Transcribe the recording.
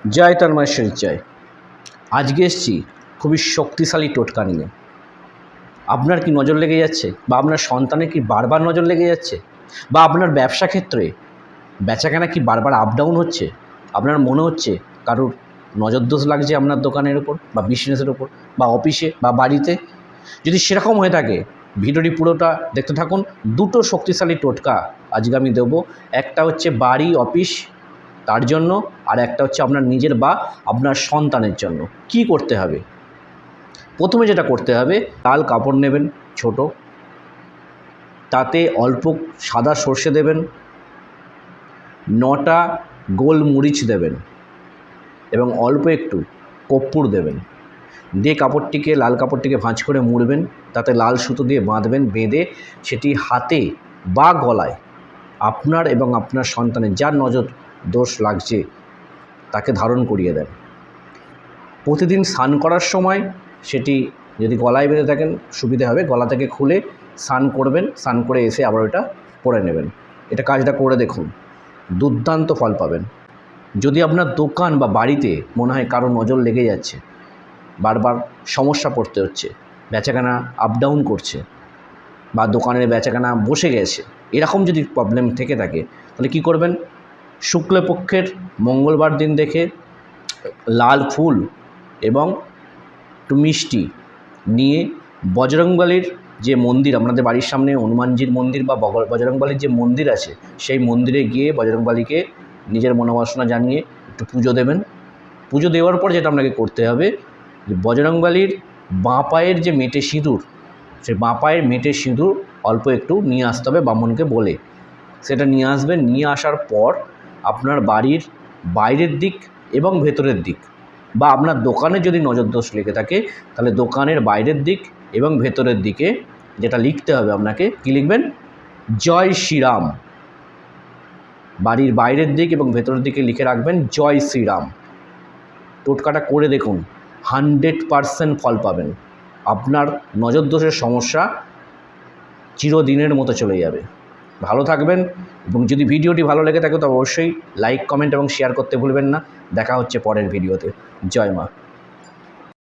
জয় তন্ময়েশ্বরীর জয়। আজকে এসেছি খুবই শক্তিশালী টোটকা নিয়ে। আপনার কি নজর লেগে যাচ্ছে, বা আপনার সন্তানের কি বারবার নজর লেগে যাচ্ছে, বা আপনার ব্যবসা ক্ষেত্রে বেচাকেনা কি বারবার আপ ডাউন হচ্ছে, আপনার মনে হচ্ছে কারোর নজর দোষ লাগছে আপনার দোকানের ওপর বা বিজনেসের ওপর বা অফিসে বা বাড়িতে। যদি সেরকম হয়ে থাকে ভিডিওটি পুরোটা দেখতে থাকুন। দুটো শক্তিশালী টোটকা আজকে আমি দেবো। একটা হচ্ছে বাড়ি অফিস তার জন্য, আর একটা হচ্ছে আপনার নিজের বা আপনার সন্তানের জন্য। কি করতে হবে? প্রথমে যেটা করতে হবে, লাল কাপড় নেবেন ছোট, তাতে অল্প সাদা সর্ষে দেবেন, 9টা গোলমরিচ দেবেন এবং অল্প একটু কর্পূর দেবেন। দিয়ে কাপড়টিকে, লাল কাপড়টিকে ভাঁজ করে মুড়বেন, তাতে লাল সুতো দিয়ে বাঁধবেন। বেঁধে সেটি হাতে বা গলায় আপনার এবং আপনার সন্তানের যার নজর দোষ লাগছে তাকে ধারণ করিয়ে দেন। প্রতিদিন স্নান করার সময় সেটি যদি গলায় বেঁধে থাকেন সুবিধে হবে, গলা থেকে খুলে স্নান করবেন, স্নান করে এসে আবার ওটা পরে নেবেন। এটা কাজটা করে দেখুন, দুর্দান্ত ফল পাবেন। যদি আপনার দোকান বা বাড়িতে মনে হয় কারো নজর লেগে যাচ্ছে, বারবার সমস্যা পড়তে হচ্ছে, বেচাকেনা আপ ডাউন করছে, বা দোকানের বেচাকেনা বসে গেছে, এরকম যদি প্রবলেম থেকে থাকে, তাহলে কি করবেন? শুক্লপক্ষের মঙ্গলবার দিন দেখে লাল ফুল এবং একটু মিষ্টি নিয়ে বজরংবলীর যে মন্দির, আপনাদের বাড়ির সামনে হনুমানজির মন্দির বা বজরংবলীর যে মন্দির আছে, সেই মন্দিরে গিয়ে বজরংবলীকে নিজের মনোবাসনা জানিয়ে একটু পুজো দেবেন। পুজো দেওয়ার পর যেটা আপনাকে করতে হবে, যে বজরংবলীর বাঁ পায়ের যে মেটে সিঁদুর, সেই বাঁ পায়ের মেটে সিঁদুর অল্প একটু নিয়ে আসতে হবে ব্রাহ্মণকে বলে। সেটা নিয়ে আসবেন। নিয়ে আসার পর আপনার বাড়ির বাইরের দিক এবং ভেতরের দিক, বা আপনার দোকানে যদি নজর দোষ লেগে থাকে তাহলে দোকানের বাইরের দিক এবং ভেতরের দিকে যেটা লিখতে হবে আপনাকে, কী লিখবেন? জয় শ্রীরাম। বাড়ির বাইরের দিক এবং ভেতরের দিকে লিখে রাখবেন জয় শ্রীরাম। টোটকাটা করে দেখুন, 100% ফল পাবেন। আপনার নজর দোষের সমস্যা চিরদিনের মতো চলে যাবে। ভালো থাকবেন, এবং যদি ভিডিওটি ভালো লেগে থাকে তো অবশ্যই লাইক, কমেন্ট এবং শেয়ার করতে ভুলবেন না। দেখা হচ্ছে পরের ভিডিওতে। জয় মা।